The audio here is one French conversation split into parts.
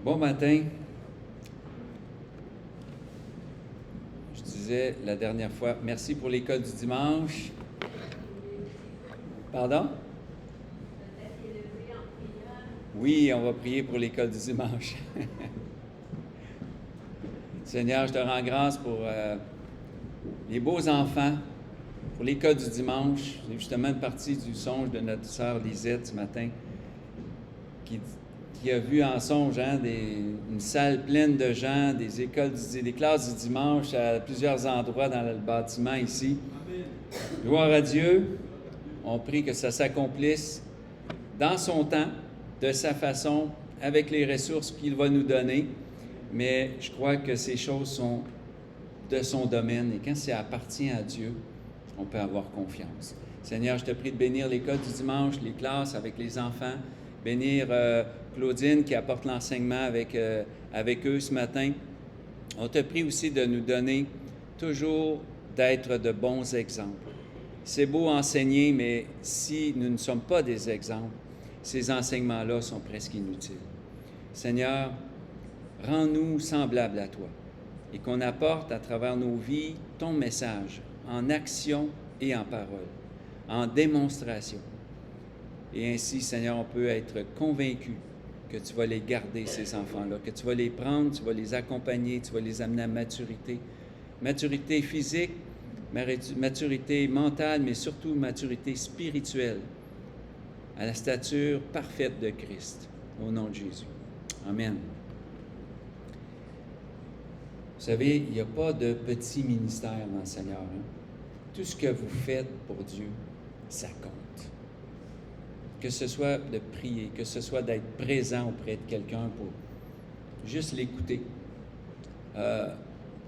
Bon matin. Je disais la dernière fois, merci pour l'école du dimanche. Pardon? Oui, on va prier pour l'école du dimanche. Seigneur, je te rends grâce pour les beaux enfants, pour l'école du dimanche. C'est justement une partie du songe de notre sœur Lisette ce matin, qui a vu en songe une salle pleine de gens, des classes du dimanche à plusieurs endroits dans le bâtiment ici. Amen. Gloire à Dieu. On prie que ça s'accomplisse dans son temps, de sa façon, avec les ressources qu'il va nous donner. Mais je crois que ces choses sont de son domaine. Et quand ça appartient à Dieu, on peut avoir confiance. Seigneur, je te prie de bénir l'école du dimanche, les classes avec les enfants, bénir Claudine qui apporte l'enseignement avec eux ce matin. On te prie aussi de nous donner toujours d'être de bons exemples. C'est beau enseigner, mais si nous ne sommes pas des exemples, ces enseignements-là sont presque inutiles. Seigneur, rends-nous semblables à toi et qu'on apporte à travers nos vies ton message en action et en parole, en démonstration. Et ainsi, Seigneur, on peut être convaincu que tu vas les garder, ces enfants-là, que tu vas les prendre, tu vas les accompagner, tu vas les amener à maturité. Maturité physique, maturité mentale, mais surtout maturité spirituelle, à la stature parfaite de Christ, au nom de Jésus. Amen. Vous savez, il n'y a pas de petit ministère dans le Seigneur. Hein? Tout ce que vous faites pour Dieu, ça compte. Que ce soit de prier, que ce soit d'être présent auprès de quelqu'un pour juste l'écouter.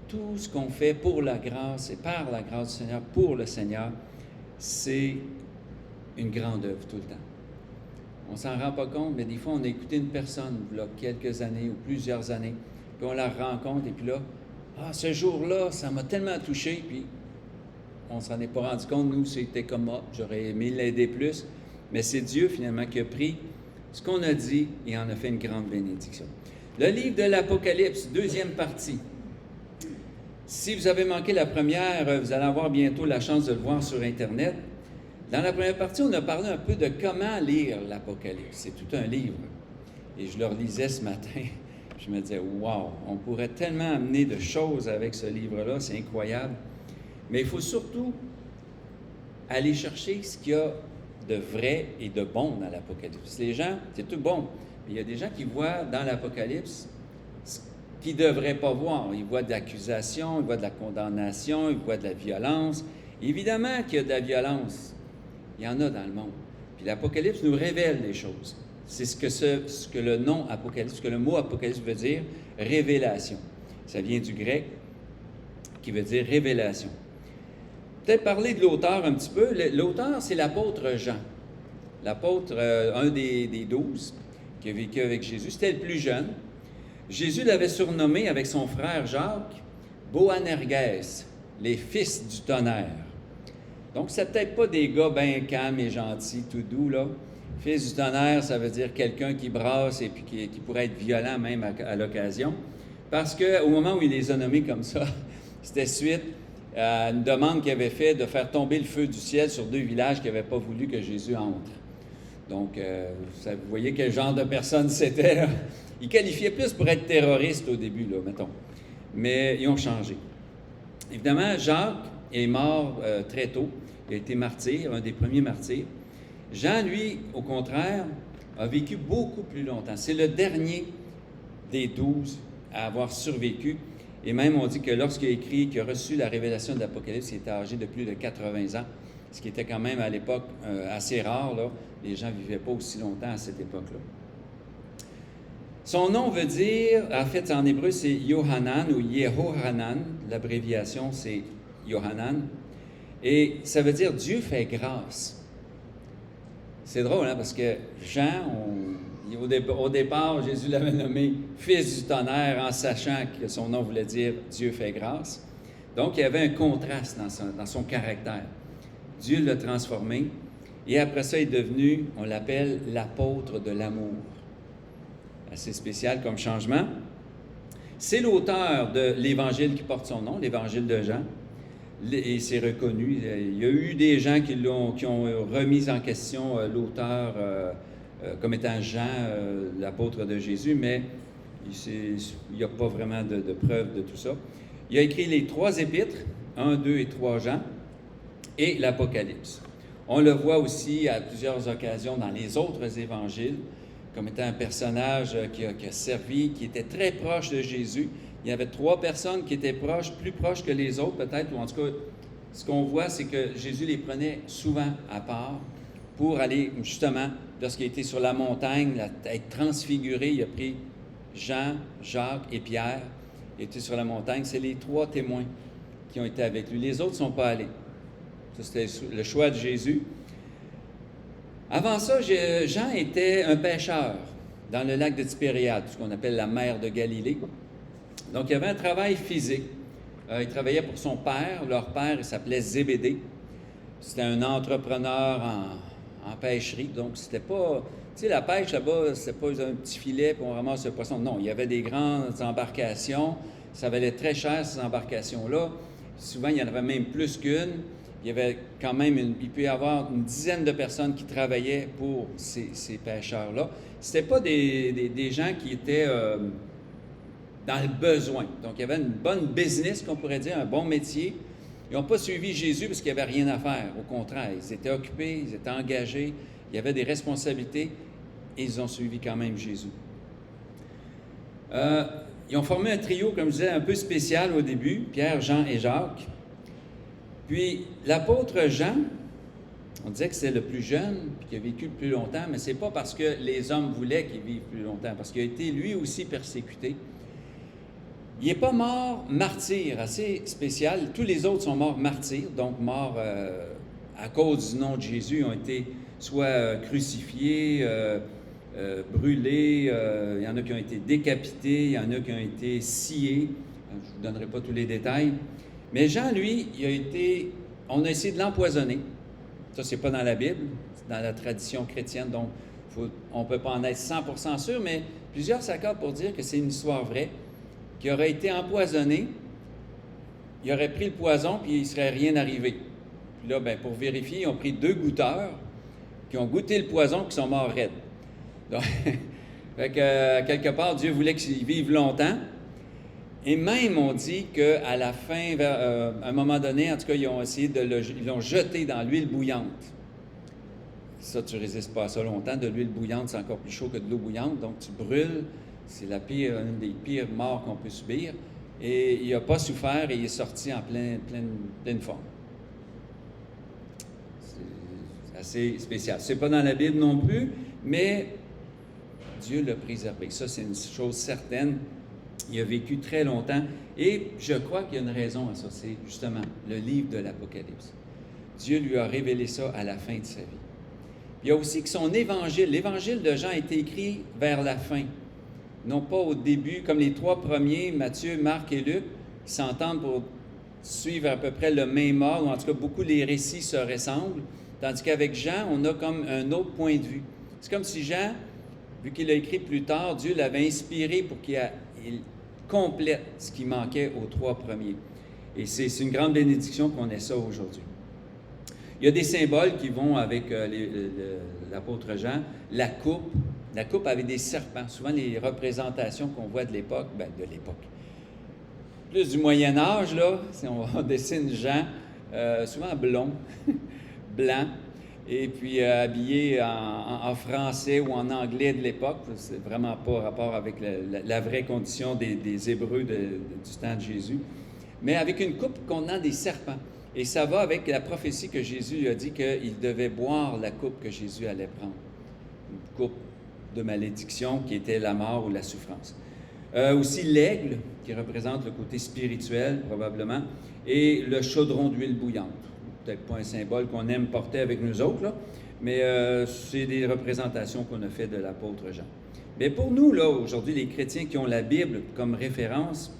Tout ce qu'on fait pour la grâce et par la grâce du Seigneur, pour le Seigneur, c'est une grande œuvre tout le temps. On ne s'en rend pas compte, mais des fois, on a écouté une personne, il y a quelques années ou plusieurs années, puis on la rencontre, et puis là, ce jour-là, ça m'a tellement touché, puis on ne s'en est pas rendu compte. Nous, c'était comme, j'aurais aimé l'aider plus, mais c'est Dieu, finalement, qui a pris ce qu'on a dit et en a fait une grande bénédiction. Le livre de l'Apocalypse, deuxième partie. Si vous avez manqué la première, vous allez avoir bientôt la chance de le voir sur Internet. Dans la première partie, on a parlé un peu de comment lire l'Apocalypse. C'est tout un livre. Et je le relisais ce matin. Je me disais, wow, on pourrait tellement amener de choses avec ce livre-là, c'est incroyable. Mais il faut surtout aller chercher ce qu'il y a de vrai et de bon dans l'Apocalypse. Les gens, c'est tout bon, mais il y a des gens qui voient dans l'Apocalypse ce qu'ils ne devraient pas voir. Ils voient de l'accusation, ils voient de la condamnation, ils voient de la violence. Évidemment qu'il y a de la violence. Il y en a dans le monde. Puis l'Apocalypse nous révèle les choses. C'est ce que le nom Apocalypse, ce que le mot Apocalypse veut dire, révélation. Ça vient du grec qui veut dire révélation. Peut-être parler de l'auteur un petit peu. L'auteur, c'est l'apôtre Jean. L'apôtre, un des 12 qui a vécu avec Jésus. C'était le plus jeune. Jésus l'avait surnommé avec son frère Jacques Boanerges, les fils du tonnerre. Donc, c'est peut-être pas des gars bien calmes et gentils, tout doux, là. Fils du tonnerre, ça veut dire quelqu'un qui brasse et puis qui pourrait être violent même à l'occasion. Parce qu'au moment où il les a nommés comme ça, c'était suite à une demande qu'il avait faite de faire tomber le feu du ciel sur 2 villages qui n'avaient pas voulu que Jésus entre. Donc, vous voyez quel genre de personne c'était, là. Ils qualifiaient plus pour être terroristes au début, là, mettons. Mais ils ont changé. Évidemment, Jacques est mort très tôt. Il a été martyr, un des premiers martyrs. Jean, lui, au contraire, a vécu beaucoup plus longtemps. C'est le dernier des 12 à avoir survécu. Et même, on dit que lorsqu'il a écrit, qu'il a reçu la révélation de l'Apocalypse, il était âgé de plus de 80 ans, ce qui était quand même à l'époque assez rare, là. Les gens ne vivaient pas aussi longtemps à cette époque-là. Son nom veut dire, en fait, en hébreu, c'est Yohanan ou Yehohanan. L'abréviation, c'est Yohanan. Et ça veut dire Dieu fait grâce. C'est drôle, hein, parce que Jean, au départ, Jésus l'avait nommé fils du tonnerre en sachant que son nom voulait dire Dieu fait grâce. Donc, il y avait un contraste dans son caractère. Dieu l'a transformé. Et après ça, il est devenu, on l'appelle l'apôtre de l'amour. assez spécial comme changement. C'est l'auteur de l'Évangile qui porte son nom, l'Évangile de Jean, et c'est reconnu. Il y a eu des gens qui ont remis en question l'auteur comme étant Jean, l'apôtre de Jésus, mais il n'y a pas vraiment de preuve de tout ça. Il a écrit les 3 épîtres, 1, 2 et 3 Jean, et l'Apocalypse. On le voit aussi à plusieurs occasions dans les autres évangiles, comme étant un personnage qui a servi, qui était très proche de Jésus. Il y avait 3 personnes qui étaient plus proches que les autres peut-être, ou en tout cas, ce qu'on voit, c'est que Jésus les prenait souvent à part pour aller, justement, lorsqu'il était sur la montagne, être transfiguré, il a pris Jean, Jacques et Pierre, il était sur la montagne. C'est les 3 témoins qui ont été avec lui. Les autres ne sont pas allés. Ça, c'était le choix de Jésus. Avant ça, Jean était un pêcheur dans le lac de Tibériade, ce qu'on appelle la mer de Galilée. Donc, il y avait un travail physique. Il travaillait pour son père. Leur père, il s'appelait Zébédée. C'était un entrepreneur en pêcherie. Donc, c'était pas... Tu sais, la pêche là-bas, c'était pas un petit filet puis on ramasse le poisson. Non, il y avait des grandes embarcations. Ça valait très cher, ces embarcations-là. Souvent, il y en avait même plus qu'une. Il y avait quand même, il peut y avoir une dizaine de personnes qui travaillaient pour ces pêcheurs-là. Ce n'étaient pas des gens qui étaient dans le besoin. Donc, il y avait une bonne business, qu'on pourrait dire, un bon métier. Ils n'ont pas suivi Jésus parce qu'il n'y avait rien à faire. Au contraire, ils étaient occupés, ils étaient engagés, il y avait des responsabilités et ils ont suivi quand même Jésus. Ils ont formé un trio, comme je disais, un peu spécial au début, Pierre, Jean et Jacques. Puis, l'apôtre Jean, on disait que c'est le plus jeune, puis qu'il a vécu le plus longtemps, mais ce n'est pas parce que les hommes voulaient qu'il vive plus longtemps, parce qu'il a été lui aussi persécuté. Il n'est pas mort martyr, assez spécial. Tous les autres sont morts martyrs, donc morts à cause du nom de Jésus, ils ont été soit crucifiés, brûlés, il y en a qui ont été décapités, il y en a qui ont été sciés. Je ne vous donnerai pas tous les détails. Mais Jean, lui, on a essayé de l'empoisonner. Ça, c'est pas dans la Bible, c'est dans la tradition chrétienne, donc on ne peut pas en être 100% sûr, mais plusieurs s'accordent pour dire que c'est une histoire vraie, qu'il aurait été empoisonné, il aurait pris le poison, puis il ne serait rien arrivé. Puis là, pour vérifier, ils ont pris 2 goûteurs qui ont goûté le poison, puis qui sont morts raides. Donc, fait que, quelque part, Dieu voulait qu'ils vivent longtemps. Et même, on dit qu'à la fin, à un moment donné, en tout cas, ils ont essayé ils l'ont jeté dans l'huile bouillante. Ça, tu ne résistes pas à ça longtemps. De l'huile bouillante, c'est encore plus chaud que de l'eau bouillante. Donc, tu brûles. C'est une des pires morts qu'on peut subir. Et il n'a pas souffert et il est sorti en pleine forme. C'est assez spécial. Ce n'est pas dans la Bible non plus, mais Dieu l'a préservé. Ça, c'est une chose certaine. Il a vécu très longtemps et je crois qu'il y a une raison à ça, c'est justement le livre de l'Apocalypse. Dieu lui a révélé ça à la fin de sa vie. Il y a aussi que son évangile, l'évangile de Jean a été écrit vers la fin, non pas au début, comme les 3 premiers, Matthieu, Marc et Luc, qui s'entendent pour suivre à peu près le même ordre, ou en tout cas beaucoup les récits se ressemblent, tandis qu'avec Jean, on a comme un autre point de vue. C'est comme si Jean, vu qu'il l'a écrit plus tard, Dieu l'avait inspiré pour qu'il complète ce qui manquait aux 3 premiers. Et c'est une grande bénédiction qu'on ait ça aujourd'hui. Il y a des symboles qui vont avec l'apôtre Jean. La coupe avait des serpents. Souvent, les représentations qu'on voit de l'époque, plus du Moyen Âge, là, si on dessine Jean, souvent blond, blanc, et puis habillé en français ou en anglais de l'époque. C'est vraiment pas rapport avec la vraie condition des Hébreux du temps de Jésus. Mais avec une coupe contenant des serpents. Et ça va avec la prophétie que Jésus lui a dit qu'il devait boire la coupe que Jésus allait prendre. Une coupe de malédiction qui était la mort ou la souffrance. Aussi l'aigle, qui représente le côté spirituel probablement, et le chaudron d'huile bouillante. Peut-être pas un symbole qu'on aime porter avec nous autres, là, mais c'est des représentations qu'on a fait de l'apôtre Jean. Mais pour nous, là, aujourd'hui, les chrétiens qui ont la Bible comme référence,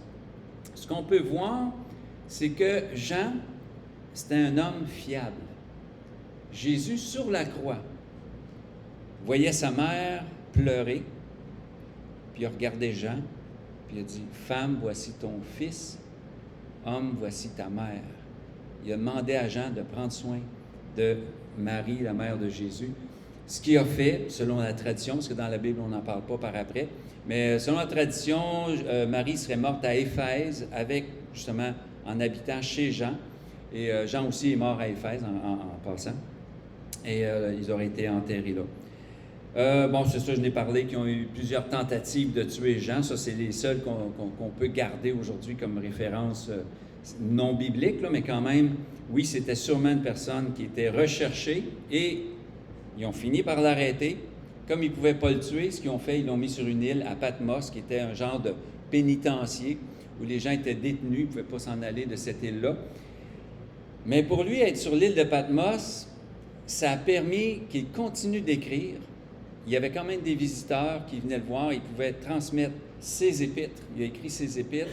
ce qu'on peut voir, c'est que Jean, c'était un homme fiable. Jésus, sur la croix, voyait sa mère pleurer, puis il a regardé Jean, puis il a dit, « Femme, voici ton fils, homme, voici ta mère. » Il a demandé à Jean de prendre soin de Marie, la mère de Jésus. Ce qu'il a fait, selon la tradition, parce que dans la Bible, on n'en parle pas par après, mais selon la tradition, Marie serait morte à Éphèse, justement, en habitant chez Jean. Et Jean aussi est mort à Éphèse, en passant. Et ils auraient été enterrés là. Bon, c'est ça, je n'ai parlé, qui ont eu plusieurs tentatives de tuer Jean. Ça, c'est les seuls qu'on peut garder aujourd'hui comme référence non biblique, là, mais quand même, oui, c'était sûrement une personne qui était recherchée et ils ont fini par l'arrêter. Comme ils ne pouvaient pas le tuer, ce qu'ils ont fait, ils l'ont mis sur une île à Patmos, qui était un genre de pénitencier où les gens étaient détenus, ils ne pouvaient pas s'en aller de cette île-là. Mais pour lui, être sur l'île de Patmos, ça a permis qu'il continue d'écrire. Il y avait quand même des visiteurs qui venaient le voir, il pouvait transmettre ses épîtres. Il a écrit ses épîtres,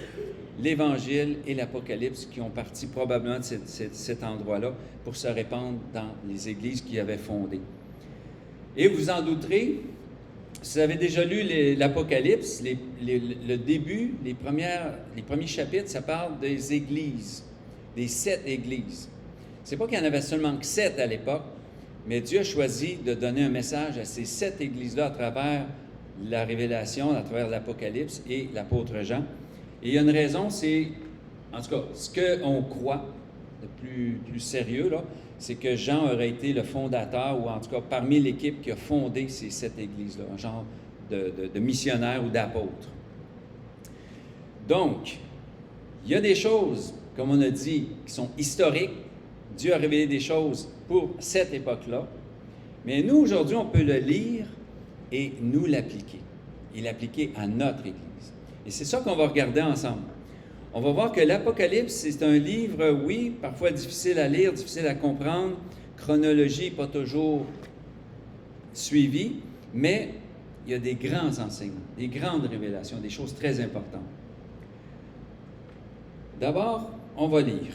l'Évangile et l'Apocalypse, qui ont parti probablement de cet endroit-là pour se répandre dans les églises qu'il avait fondées. Et vous en douterez, si vous avez déjà lu l'Apocalypse, le début, les premiers chapitres, ça parle des églises, des 7 églises. C'est pas qu'il y en avait seulement que 7 à l'époque, mais Dieu a choisi de donner un message à ces 7 églises-là à travers la Révélation, à travers l'Apocalypse et l'apôtre Jean. Et il y a une raison, c'est, en tout cas, ce qu'on croit, le plus sérieux, là, c'est que Jean aurait été le fondateur, ou en tout cas parmi l'équipe qui a fondé ces 7 églises-là, un genre de missionnaire ou d'apôtre. Donc, il y a des choses, comme on a dit, qui sont historiques. Dieu a révélé des choses pour cette époque-là. Mais nous, aujourd'hui, on peut le lire et nous l'appliquer. Et l'appliquer à notre Église. Et c'est ça qu'on va regarder ensemble. On va voir que l'Apocalypse, c'est un livre, oui, parfois difficile à lire, difficile à comprendre, chronologie pas toujours suivie, mais il y a des grands enseignements, des grandes révélations, des choses très importantes. D'abord, on va lire.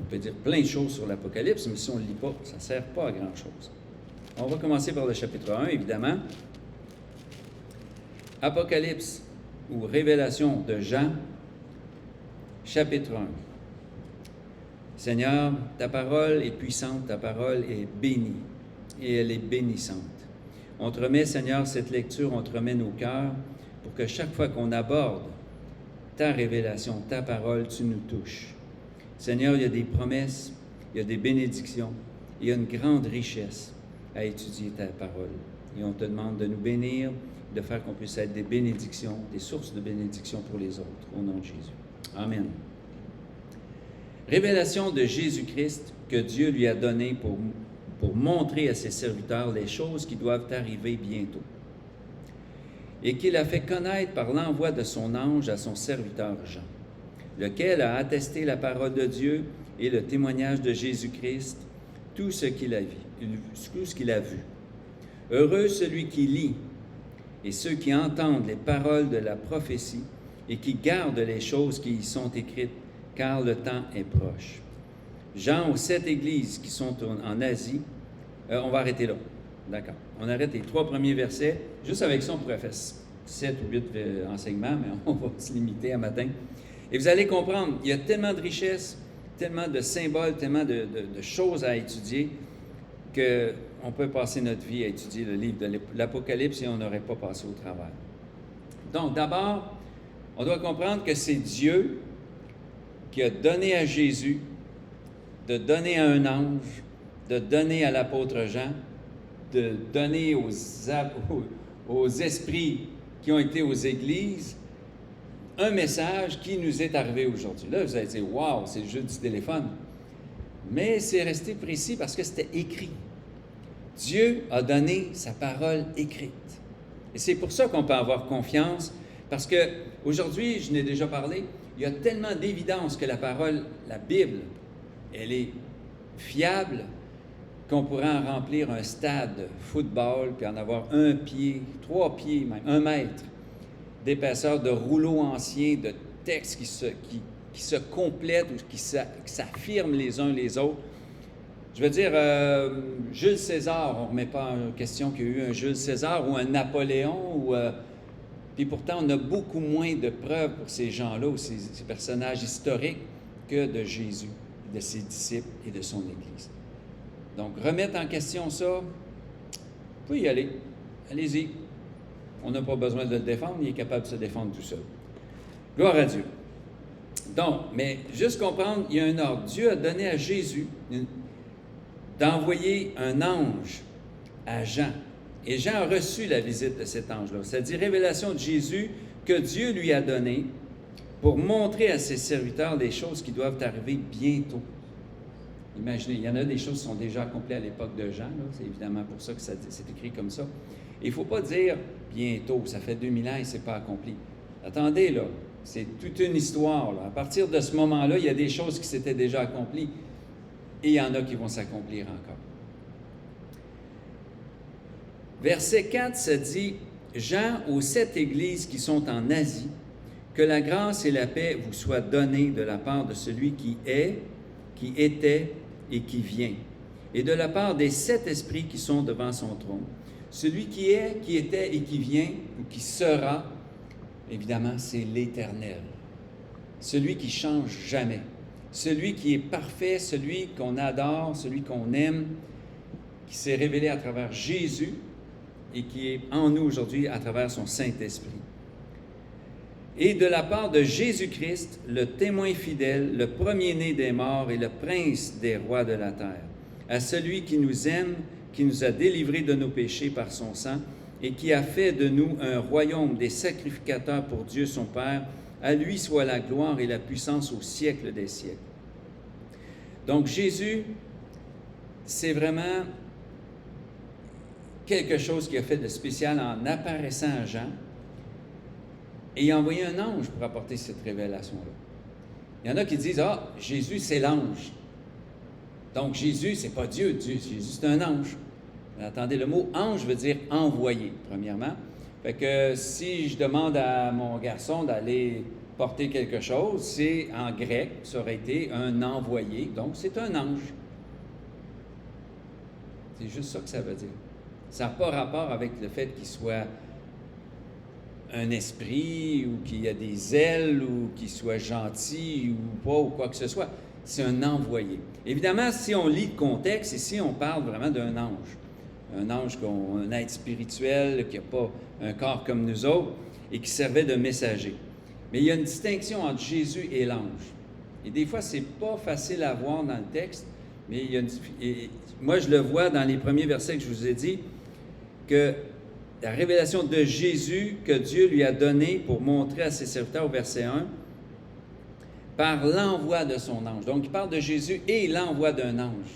On peut dire plein de choses sur l'Apocalypse, mais si on ne le lit pas, ça ne sert pas à grand-chose. On va commencer par le chapitre 1, évidemment. Apocalypse, ou Révélation de Jean, chapitre 1. Seigneur, ta parole est puissante, ta parole est bénie, et elle est bénissante. On te remet, Seigneur, cette lecture, on te remet nos cœurs, pour que chaque fois qu'on aborde ta révélation, ta parole, tu nous touches. Seigneur, il y a des promesses, il y a des bénédictions, il y a une grande richesse à étudier ta parole. Et on te demande de nous bénir, de faire qu'on puisse être des bénédictions, des sources de bénédictions pour les autres, au nom de Jésus. Amen. Révélation de Jésus-Christ que Dieu lui a donnée pour montrer à ses serviteurs les choses qui doivent arriver bientôt. Et qu'il a fait connaître par l'envoi de son ange à son serviteur Jean, lequel a attesté la parole de Dieu et le témoignage de Jésus-Christ, tout ce qu'il a vu. Heureux celui qui lit et ceux qui entendent les paroles de la prophétie et qui gardent les choses qui y sont écrites, car le temps est proche. Jean aux 7 églises qui sont en Asie, on va arrêter là. D'accord. On arrête les 3 premiers versets. Juste avec ça, on pourrait faire 7 ou 8 enseignements, mais on va se limiter à matin. Et vous allez comprendre, il y a tellement de richesses, tellement de symboles, tellement de choses à étudier qu'on peut passer notre vie à étudier le livre de l'Apocalypse et on n'aurait pas passé au travers. Donc, d'abord, on doit comprendre que c'est Dieu qui a donné à Jésus, de donner à un ange, de donner à l'apôtre Jean, de donner aux esprits qui ont été aux églises, un message qui nous est arrivé aujourd'hui. Là, vous allez dire, « Wow, c'est le jeu du téléphone ». Mais c'est resté précis parce que c'était écrit. Dieu a donné sa parole écrite. Et c'est pour ça qu'on peut avoir confiance, parce qu'aujourd'hui, je n'ai déjà parlé, il y a tellement d'évidence que la parole, la Bible, elle est fiable, qu'on pourrait en remplir un stade de football, puis en avoir 1 pied, 3 pieds même, 1 mètre d'épaisseur de rouleaux anciens, de textes qui se complètent ou qui s'affirment les uns les autres. Je veux dire, Jules César, on ne remet pas en question qu'il y a eu un Jules César ou un Napoléon, Puis pourtant, on a beaucoup moins de preuves pour ces gens-là, ou ces personnages historiques, que de Jésus, de ses disciples et de son Église. Donc, remettre en question ça, vous pouvez y aller. Allez-y. On n'a pas besoin de le défendre, il est capable de se défendre tout seul. Gloire à Dieu. Donc, mais juste comprendre, il y a un ordre. Dieu a donné à Jésus d'envoyer un ange à Jean. Et Jean a reçu la visite de cet ange-là. C'est-à-dire révélation de Jésus que Dieu lui a donnée pour montrer à ses serviteurs des choses qui doivent arriver bientôt. Imaginez, il y en a des choses qui sont déjà accomplies à l'époque de Jean. Là. C'est évidemment pour ça que c'est écrit comme ça. Il ne faut pas dire bientôt, ça fait 2000 ans et ce n'est pas accompli. Attendez, là, c'est toute une histoire. Là. À partir de ce moment-là, il y a des choses qui s'étaient déjà accomplies et il y en a qui vont s'accomplir encore. Verset 4, ça dit « Jean aux 7 églises qui sont en Asie, que la grâce et la paix vous soient données de la part de celui qui est, qui était et qui vient, et de la part des 7 esprits qui sont devant son trône. Celui qui est, qui était et qui vient, ou qui sera, évidemment, c'est l'Éternel. Celui qui ne change jamais. Celui qui est parfait, celui qu'on adore, celui qu'on aime, qui s'est révélé à travers Jésus et qui est en nous aujourd'hui à travers son Saint-Esprit. Et de la part de Jésus-Christ, le témoin fidèle, le premier-né des morts et le prince des rois de la terre, à celui qui nous aime, qui nous a délivrés de nos péchés par son sang et qui a fait de nous un royaume des sacrificateurs pour Dieu son Père, à lui soit la gloire et la puissance au siècle des siècles. Donc Jésus, c'est vraiment quelque chose qu'il a fait de spécial en apparaissant à Jean, et il a envoyé un ange pour apporter cette révélation-là. Il y en a qui disent « Ah, Jésus, c'est l'ange. Donc, Jésus, c'est pas Dieu. Jésus, c'est un ange. » Mais attendez, le mot « ange » veut dire « envoyé », premièrement. Fait que si je demande à mon garçon d'aller porter quelque chose, c'est en grec, ça aurait été un envoyé. Donc, c'est un ange. C'est juste ça que ça veut dire. Ça n'a pas rapport avec le fait qu'il soit un esprit ou qu'il y a des ailes ou qu'il soit gentil ou pas ou quoi que ce soit. C'est un envoyé. Évidemment, si on lit le contexte, ici, on parle vraiment d'un ange. Un ange, un être spirituel qui n'a pas un corps comme nous autres et qui servait de messager. Mais il y a une distinction entre Jésus et l'ange. Et des fois, ce n'est pas facile à voir dans le texte, mais il y a moi, je le vois dans les premiers versets que je vous ai dit, que la révélation de Jésus que Dieu lui a donnée pour montrer à ses serviteurs au verset 1, par l'envoi de son ange. Donc, il parle de Jésus et l'envoi d'un ange.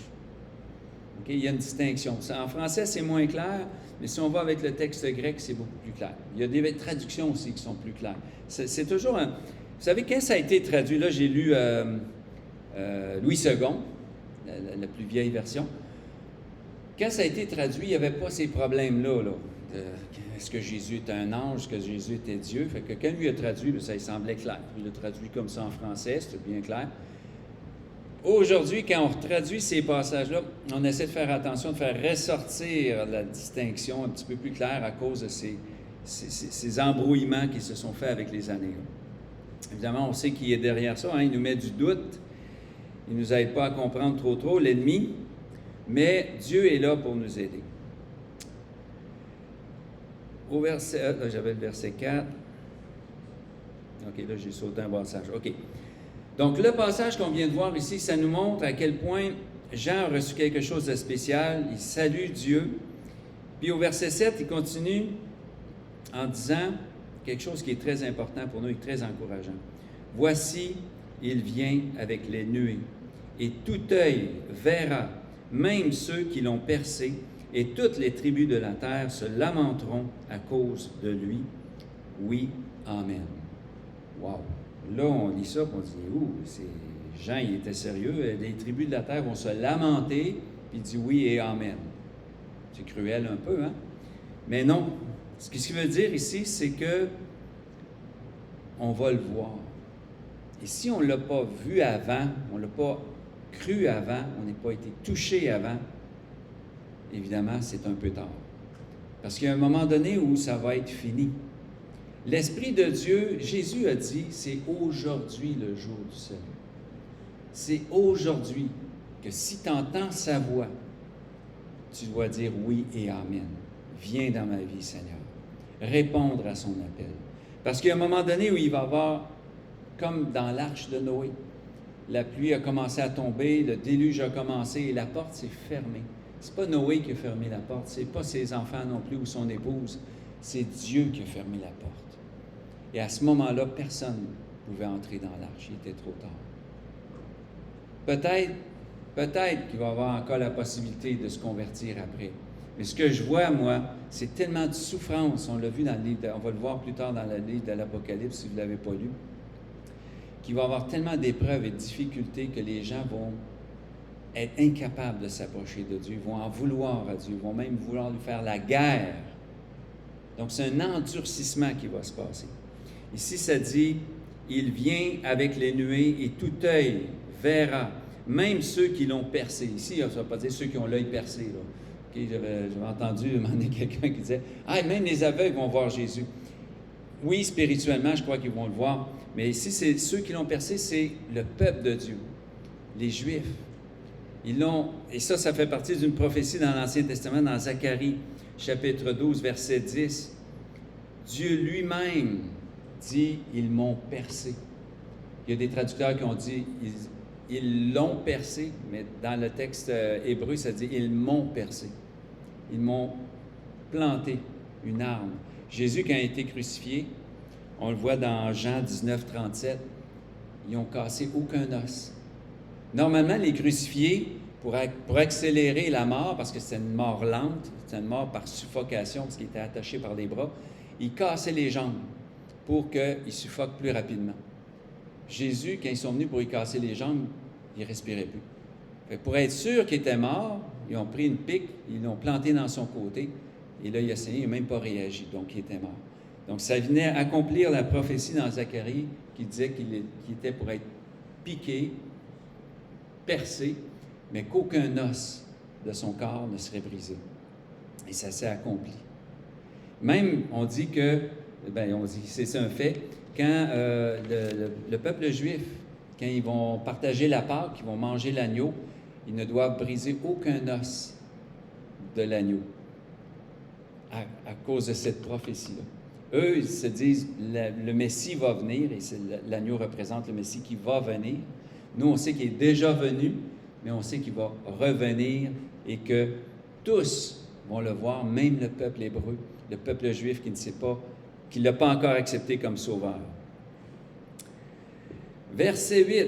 Okay? Il y a une distinction. En français, c'est moins clair, mais si on va avec le texte grec, c'est beaucoup plus clair. Il y a des traductions aussi qui sont plus claires. C'est toujours un... Vous savez, quand ça a été traduit, là, j'ai lu Louis II, la plus vieille version. Quand ça a été traduit, il n'y avait pas ces problèmes-là, là. Est-ce que Jésus était un ange? Est-ce que Jésus était Dieu? Fait que quand lui a traduit, ça lui semblait clair. Il l'a traduit comme ça en français, c'était bien clair. Aujourd'hui, quand on traduit ces passages-là, on essaie de faire attention, de faire ressortir la distinction un petit peu plus claire à cause de ces embrouillements qui se sont faits avec les années. Évidemment, on sait qui est derrière ça, hein? Il nous met du doute, il ne nous aide pas à comprendre trop l'ennemi, mais Dieu est là pour nous aider. Au verset, là, j'avais le verset 4. OK, là, j'ai sauté un passage. OK. Donc, le passage qu'on vient de voir ici, ça nous montre à quel point Jean a reçu quelque chose de spécial. Il salue Dieu. Puis au verset 7, il continue en disant quelque chose qui est très important pour nous et très encourageant. « Voici, il vient avec les nuées, et tout œil verra, même ceux qui l'ont percé, et toutes les tribus de la terre se lamenteront à cause de lui. Oui, Amen. » Wow! Là, on lit ça, et on dit, Jean, il était sérieux, les tribus de la terre vont se lamenter, puis il dit oui et Amen. C'est cruel un peu, hein? Mais non. Ce qu'il veut dire ici, c'est que on va le voir. Et si on ne l'a pas vu avant, on ne l'a pas cru avant, on n'a pas été touché avant, évidemment, c'est un peu tard. Parce qu'il y a un moment donné où ça va être fini. L'Esprit de Dieu, Jésus a dit, c'est aujourd'hui le jour du salut. C'est aujourd'hui que si tu entends sa voix, tu dois dire oui et amen. Viens dans ma vie, Seigneur. Répondre à son appel. Parce qu'il y a un moment donné où il va y avoir, comme dans l'arche de Noé, la pluie a commencé à tomber, le déluge a commencé et la porte s'est fermée. Ce n'est pas Noé qui a fermé la porte, ce n'est pas ses enfants non plus ou son épouse, c'est Dieu qui a fermé la porte. Et à ce moment-là, personne ne pouvait entrer dans l'arche, il était trop tard. Peut-être qu'il va y avoir encore la possibilité de se convertir après. Mais ce que je vois, moi, c'est tellement de souffrance. On l'a vu dans le livre, on va le voir plus tard dans le livre de l'Apocalypse, si vous ne l'avez pas lu, qu'il va y avoir tellement d'épreuves et de difficultés que les gens vont être incapables de s'approcher de Dieu, vont en vouloir à Dieu, vont même vouloir lui faire la guerre. Donc, c'est un endurcissement qui va se passer. Ici, ça dit, « Il vient avec les nuées et tout œil verra, même ceux qui l'ont percé. » Ici, ça ne va pas dire ceux qui ont l'œil percé. Là. Okay, j'avais entendu demander quelqu'un qui disait, « Ah, même les aveugles vont voir Jésus. » Oui, spirituellement, je crois qu'ils vont le voir. Mais ici, c'est ceux qui l'ont percé, c'est le peuple de Dieu, les Juifs. Ils l'ont, et ça fait partie d'une prophétie dans l'Ancien Testament, dans Zacharie, chapitre 12, verset 10. Dieu lui-même dit, ils m'ont percé. Il y a des traducteurs qui ont dit, ils l'ont percé, mais dans le texte hébreu, ça dit, ils m'ont percé. Ils m'ont planté une arme. Jésus, quand il a été crucifié, on le voit dans Jean 19, 37, ils n'ont cassé aucun os. Normalement, les crucifiés, pour accélérer la mort, parce que c'était une mort lente, c'était une mort par suffocation, parce qu'ils étaient attachés par les bras, ils cassaient les jambes pour qu'ils suffoquent plus rapidement. Jésus, quand ils sont venus pour y casser les jambes, il ne respirait plus. Fait que pour être sûr qu'il était mort, ils ont pris une pique, ils l'ont planté dans son côté, et là, il a saigné, il n'a même pas réagi, donc il était mort. Donc, ça venait accomplir la prophétie dans Zacharie qui disait qu'il était pour être piqué, percé, mais qu'aucun os de son corps ne serait brisé. Et ça s'est accompli. Même, on dit que, c'est un fait, quand le peuple juif, quand ils vont partager la Pâque, qu'ils vont manger l'agneau, ils ne doivent briser aucun os de l'agneau à cause de cette prophétie-là. Eux, ils se disent, le Messie va venir, et l'agneau représente le Messie qui va venir. Nous, on sait qu'il est déjà venu, mais on sait qu'il va revenir et que tous vont le voir, même le peuple hébreu, le peuple juif qui ne sait pas, qui ne l'a pas encore accepté comme sauveur. Verset 8.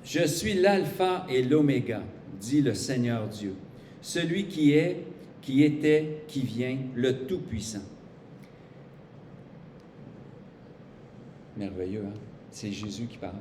« Je suis l'alpha et l'oméga, dit le Seigneur Dieu, celui qui est, qui était, qui vient, le Tout-Puissant. » Merveilleux, hein? C'est Jésus qui parle.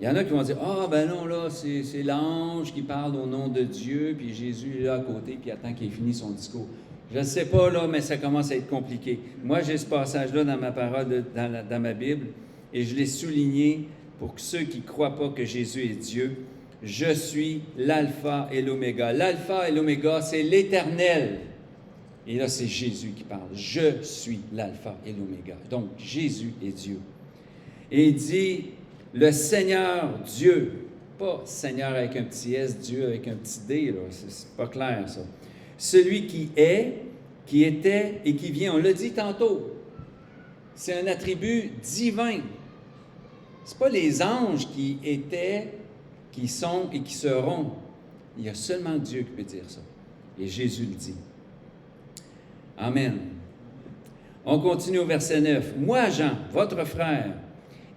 Il y en a qui vont dire, « Ah, ben non, là, c'est l'ange qui parle au nom de Dieu, puis Jésus est là à côté, puis attend qu'il ait fini son discours. » Je ne sais pas, là, mais ça commence à être compliqué. Moi, j'ai ce passage-là dans ma parole, dans ma Bible, et je l'ai souligné pour que ceux qui ne croient pas que Jésus est Dieu. Je suis l'alpha et l'oméga. L'alpha et l'oméga, c'est l'Éternel. Et là, c'est Jésus qui parle. Je suis l'alpha et l'oméga. Donc, Jésus est Dieu. Et il dit, le Seigneur Dieu, pas Seigneur avec un petit S, Dieu avec un petit D, là, c'est pas clair ça. Celui qui est, qui était et qui vient. On l'a dit tantôt. C'est un attribut divin. Ce n'est pas les anges qui étaient, qui sont et qui seront. Il y a seulement Dieu qui peut dire ça. Et Jésus le dit. Amen. On continue au verset 9. « Moi, Jean, votre frère,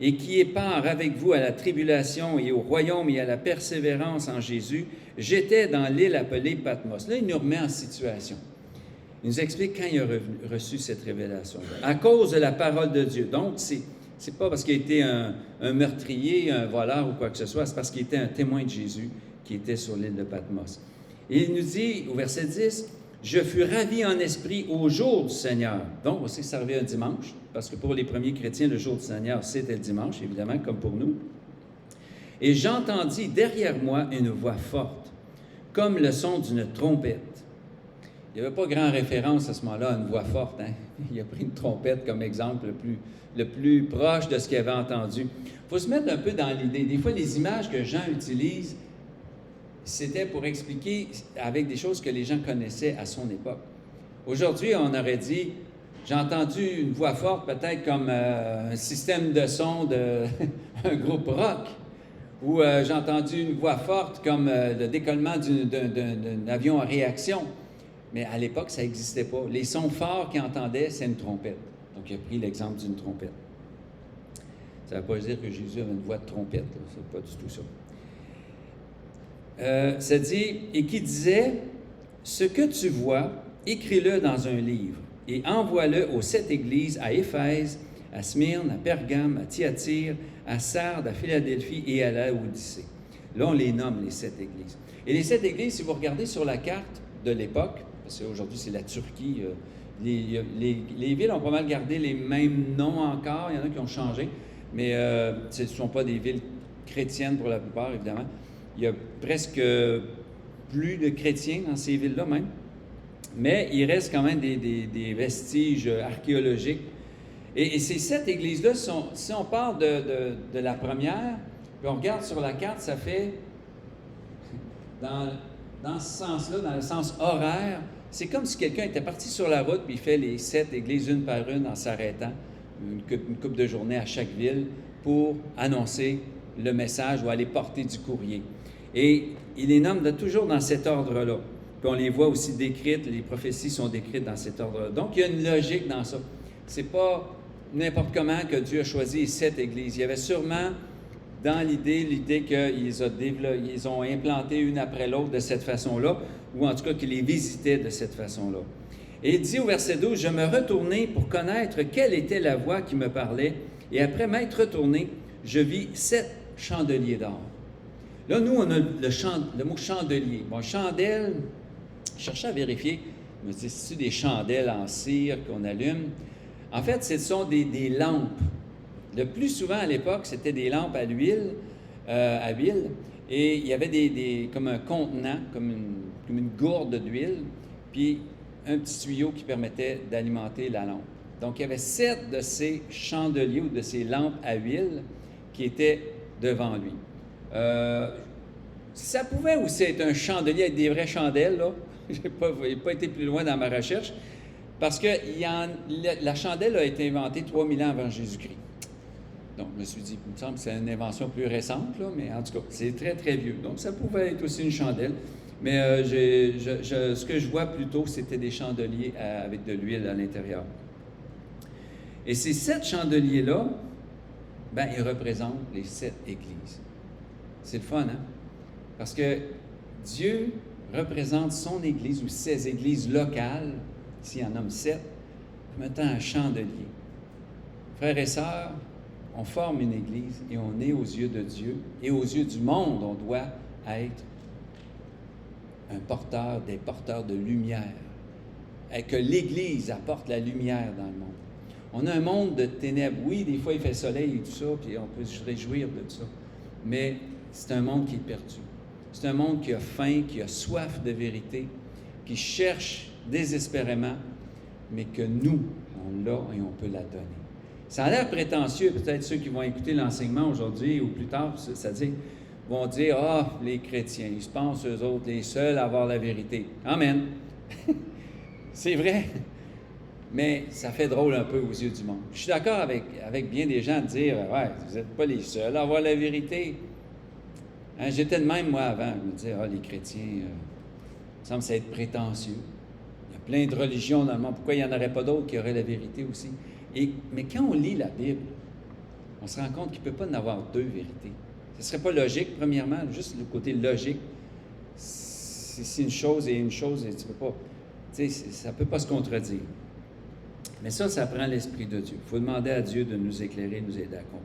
et qui est part avec vous à la tribulation et au royaume et à la persévérance en Jésus, j'étais dans l'île appelée Patmos. » Là, il nous remet en situation. Il nous explique quand il a reçu cette révélation-là. À cause de la parole de Dieu. Donc, c'est pas parce qu'il était un meurtrier, un voleur ou quoi que ce soit, c'est parce qu'il était un témoin de Jésus qui était sur l'île de Patmos. Et il nous dit, au verset 10, « Je fus ravi en esprit au jour du Seigneur. » Donc, on sait que ça revient un dimanche, parce que pour les premiers chrétiens, le jour du Seigneur, c'était le dimanche, évidemment, comme pour nous. « Et j'entendis derrière moi une voix forte, comme le son d'une trompette, Il n'y avait pas grand référence à ce moment-là à une voix forte. Hein? Il a pris une trompette comme exemple le plus proche de ce qu'il avait entendu. Il faut se mettre un peu dans l'idée. Des fois, les images que Jean utilise, c'était pour expliquer avec des choses que les gens connaissaient à son époque. Aujourd'hui, on aurait dit, j'ai entendu une voix forte, peut-être comme un système de son d'un groupe rock, ou j'ai entendu une voix forte comme le décollement d'un avion à réaction. Mais à l'époque, ça n'existait pas. Les sons forts qu'il entendait, c'est une trompette. Donc, il a pris l'exemple d'une trompette. Ça ne veut pas dire que Jésus avait une voix de trompette. Ce n'est pas du tout ça. Ça dit, et qui disait, « Ce que tu vois, écris-le dans un livre, et envoie-le aux 7 églises, à Éphèse, à Smyrne, à Pergame, à Thyatire, à Sardes, à Philadelphie et à Laodicée. » Là, on les nomme, les 7 églises. Et les 7 églises, si vous regardez sur la carte de l'époque, parce qu'aujourd'hui, c'est la Turquie, les villes ont pas mal gardé les mêmes noms encore, il y en a qui ont changé, mais ce ne sont pas des villes chrétiennes pour la plupart, évidemment. Il y a presque plus de chrétiens dans ces villes-là même, mais il reste quand même des vestiges archéologiques. Et ces 7 églises-là, si on parle de la première, puis on regarde sur la carte, ça fait, dans ce sens-là, dans le sens horaire, c'est comme si quelqu'un était parti sur la route puis il fait les 7 églises une par une en s'arrêtant une couple de journées à chaque ville pour annoncer le message ou aller porter du courrier. Et il les nomme toujours dans cet ordre-là. Puis on les voit aussi décrites, les prophéties sont décrites dans cet ordre-là. Donc il y a une logique dans ça. C'est pas n'importe comment que Dieu a choisi les 7 églises. Il y avait sûrement dans l'idée qu'ils ont implanté une après l'autre de cette façon-là, ou en tout cas qu'il les visitait de cette façon-là. Et il dit au verset 12, « Je me retournai pour connaître quelle était la voix qui me parlait, et après m'être retourné, je vis 7 chandeliers d'or. » Là, nous, on a le mot chandelier. Bon, chandelle, je cherchais à vérifier, je me dis, c'est-tu des chandelles en cire qu'on allume? En fait, ce sont des lampes. Le plus souvent à l'époque, c'était des lampes à l'huile, et il y avait comme un contenant, comme une gourde d'huile, puis un petit tuyau qui permettait d'alimenter la lampe. Donc, il y avait 7 de ces chandeliers ou de ces lampes à huile qui étaient devant lui. Ça pouvait aussi être un chandelier avec des vraies chandelles, là. Je n'ai pas été plus loin dans ma recherche, parce que la chandelle a été inventée 3000 ans avant Jésus-Christ. Donc, je me suis dit, il me semble que c'est une invention plus récente, là, mais en tout cas, c'est très, très vieux. Donc, ça pouvait être aussi une chandelle. Mais ce que je vois plutôt, c'était des chandeliers avec de l'huile à l'intérieur. Et ces 7 chandeliers-là, ben, ils représentent les 7 églises. C'est le fun, hein? Parce que Dieu représente son église ou ses églises locales, s'il en nomme 7, comme étant un chandelier. Frères et sœurs, on forme une église et on est aux yeux de Dieu et aux yeux du monde, on doit être des porteurs de lumière. Et que l'Église apporte la lumière dans le monde. On a un monde de ténèbres. Oui, des fois il fait soleil et tout ça, puis on peut se réjouir de tout ça. Mais c'est un monde qui est perdu. C'est un monde qui a faim, qui a soif de vérité, qui cherche désespérément, mais que nous, on l'a et on peut la donner. Ça a l'air prétentieux, peut-être ceux qui vont écouter l'enseignement aujourd'hui ou plus tard, c'est-à-dire vont dire « Ah, les chrétiens, ils se pensent eux autres les seuls à avoir la vérité. » Amen. C'est vrai, mais ça fait drôle un peu aux yeux du monde. Je suis d'accord avec bien des gens de dire « Ouais, vous n'êtes pas les seuls à avoir la vérité. » Hein, j'étais de même, moi, avant. Je me disais « Ah, les chrétiens, il me semble que ça être prétentieux. Il y a plein de religions dans le monde. Pourquoi il n'y en aurait pas d'autres qui auraient la vérité aussi? » Mais quand on lit la Bible, on se rend compte qu'il ne peut pas y en avoir 2 vérités. Ce ne serait pas logique, premièrement, juste le côté logique. C'est une chose et une chose, et tu peux pas, ça ne peut pas se contredire. Mais ça prend l'Esprit de Dieu. Il faut demander à Dieu de nous éclairer, nous aider à comprendre.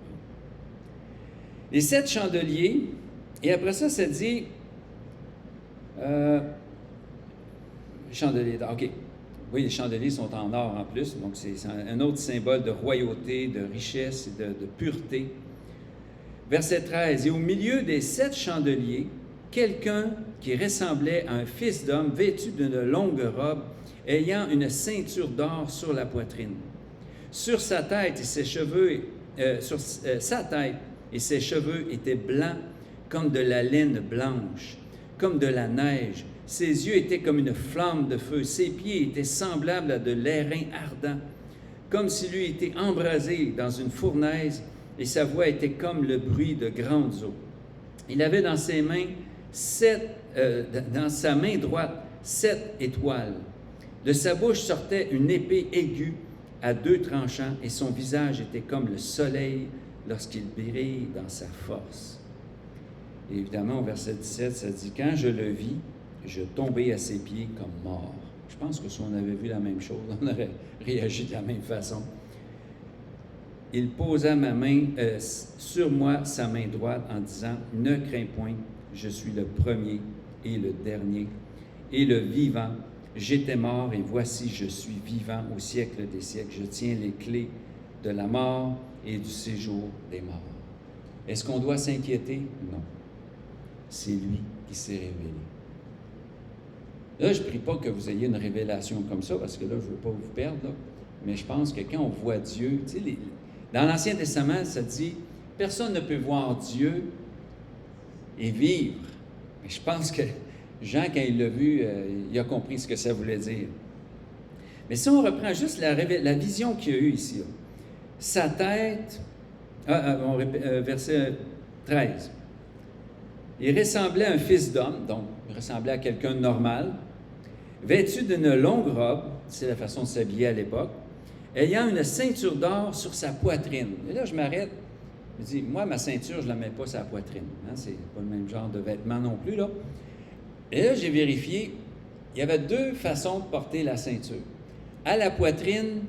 Les 7 chandeliers, et après ça dit, chandeliers d'or, OK. Oui, les chandeliers sont en or en plus, donc c'est un autre symbole de royauté, de richesse et de pureté. Verset 13, « Et au milieu des 7 chandeliers, quelqu'un qui ressemblait à un fils d'homme vêtu d'une longue robe, ayant une ceinture d'or sur la poitrine. Sur sa tête et ses cheveux, sa tête et ses cheveux étaient blancs comme de la laine blanche, comme de la neige. Ses yeux étaient comme une flamme de feu. Ses pieds étaient semblables à de l'airain ardent, comme s'il eût été embrasé dans une fournaise, et sa voix était comme le bruit de grandes eaux. Il avait dans ses mains dans sa main droite 7 étoiles. De sa bouche sortait une épée aiguë à 2 tranchants, et son visage était comme le soleil lorsqu'il brille dans sa force. Et évidemment, au verset 17, ça dit « Quand je le vis, je tombai à ses pieds comme mort. » Je pense que si on avait vu la même chose, on aurait réagi de la même façon. Il posa sur moi sa main droite en disant « Ne crains point, je suis le premier et le dernier et le vivant. J'étais mort et voici je suis vivant au siècle des siècles. Je tiens les clés de la mort et du séjour des morts. » Est-ce qu'on doit s'inquiéter? Non. C'est lui qui s'est révélé. Là, je ne prie pas que vous ayez une révélation comme ça, parce que là, je ne veux pas vous perdre, là. Mais je pense que quand on voit Dieu, tu sais, dans l'Ancien Testament, ça dit, personne ne peut voir Dieu et vivre. Mais je pense que Jean, quand il l'a vu, il a compris ce que ça voulait dire. Mais si on reprend juste la vision qu'il y a eu ici, là, sa tête, verset 13, il ressemblait à un fils d'homme, donc il ressemblait à quelqu'un de normal, vêtu d'une longue robe, c'est la façon de s'habiller à l'époque, ayant une ceinture d'or sur sa poitrine. Et là, je m'arrête, je dis, moi, ma ceinture, je ne la mets pas sur la poitrine. Hein? C'est pas le même genre de vêtement non plus, là. Et là, j'ai vérifié, il y avait 2 façons de porter la ceinture. À la poitrine,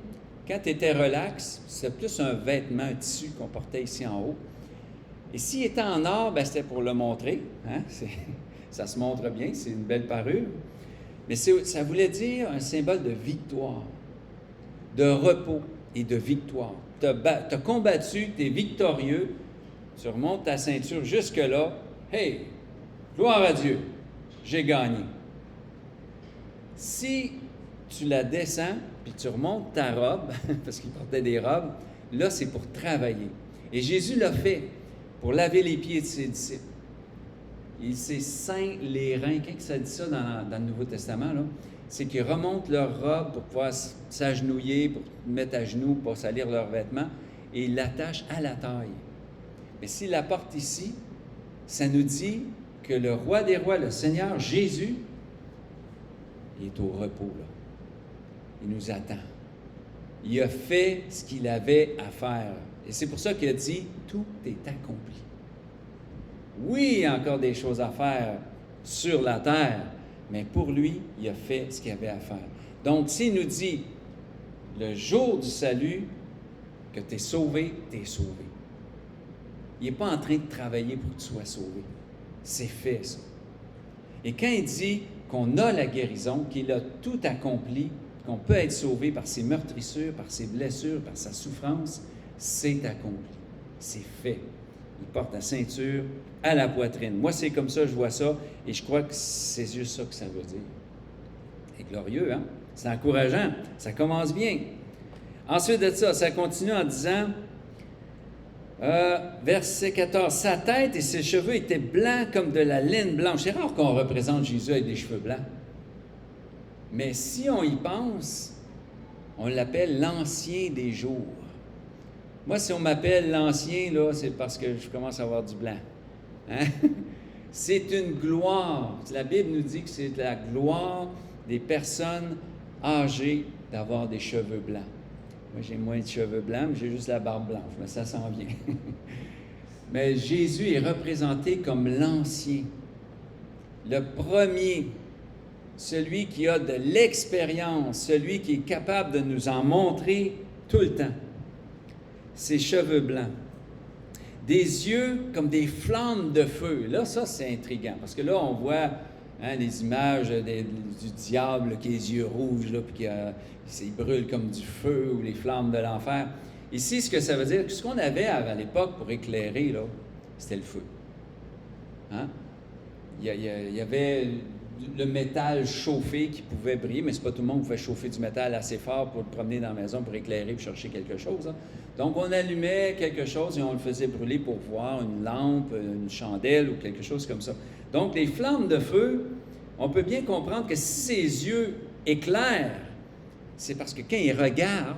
quand tu étais relax, c'était plus un vêtement, un tissu qu'on portait ici en haut. Et s'il était en or, ben, c'était pour le montrer. Hein? Ça se montre bien, c'est une belle parure. Mais ça voulait dire un symbole de victoire, de repos et de victoire. Tu as combattu, tu es victorieux, tu remontes ta ceinture jusque-là. Hey, gloire à Dieu, j'ai gagné. Si tu la descends, puis tu remontes ta robe, parce qu'il portait des robes, là, c'est pour travailler. Et Jésus l'a fait pour laver les pieds de ses disciples. Il s'est ceint les reins. Quand ça dit ça dans le Nouveau Testament, là, c'est qu'ils remontent leur robe pour pouvoir s'agenouiller, pour mettre à genoux, pour salir leurs vêtements, et ils l'attachent à la taille. Mais s'il la porte ici, ça nous dit que le roi des rois, le Seigneur Jésus, il est au repos, là. Il nous attend. Il a fait ce qu'il avait à faire. Et c'est pour ça qu'il a dit, tout est accompli. Oui, il y a encore des choses à faire sur la terre, mais pour lui, il a fait ce qu'il avait à faire. Donc, s'il nous dit, le jour du salut, que tu es sauvé, tu es sauvé. Il n'est pas en train de travailler pour que tu sois sauvé. C'est fait, ça. Et quand il dit qu'on a la guérison, qu'il a tout accompli, qu'on peut être sauvé par ses meurtrissures, par ses blessures, par sa souffrance, c'est accompli. C'est fait. Il porte la ceinture à la poitrine. Moi, c'est comme ça, je vois ça, et je crois que c'est juste ça que ça veut dire. C'est glorieux, hein? C'est encourageant. Ça commence bien. Ensuite de ça continue en disant, verset 14, « Sa tête et ses cheveux étaient blancs comme de la laine blanche. » C'est rare qu'on représente Jésus avec des cheveux blancs. Mais si on y pense, on l'appelle l'Ancien des jours. Moi, si on m'appelle l'Ancien, là, c'est parce que je commence à avoir du blanc. Hein? C'est une gloire. La Bible nous dit que c'est la gloire des personnes âgées d'avoir des cheveux blancs. Moi, j'ai moins de cheveux blancs, mais j'ai juste la barbe blanche, mais ça s'en vient. Mais Jésus est représenté comme l'Ancien, le premier, celui qui a de l'expérience, celui qui est capable de nous en montrer tout le temps. Ses cheveux blancs, des yeux comme des flammes de feu. Là, ça, c'est intriguant, parce que là, on voit les images du diable qui a les yeux rouges, là, puis il brûle comme du feu ou les flammes de l'enfer. Ici, ce que ça veut dire, ce qu'on avait à l'époque pour éclairer, là, c'était le feu. Hein? il y avait le métal chauffé qui pouvait briller, mais c'est pas tout le monde qui pouvait chauffer du métal assez fort pour le promener dans la maison, pour éclairer, pour chercher quelque chose. Hein. Donc, on allumait quelque chose et on le faisait brûler pour voir une lampe, une chandelle ou quelque chose comme ça. Donc, les flammes de feu, on peut bien comprendre que si ses yeux éclairent, c'est parce que quand il regarde,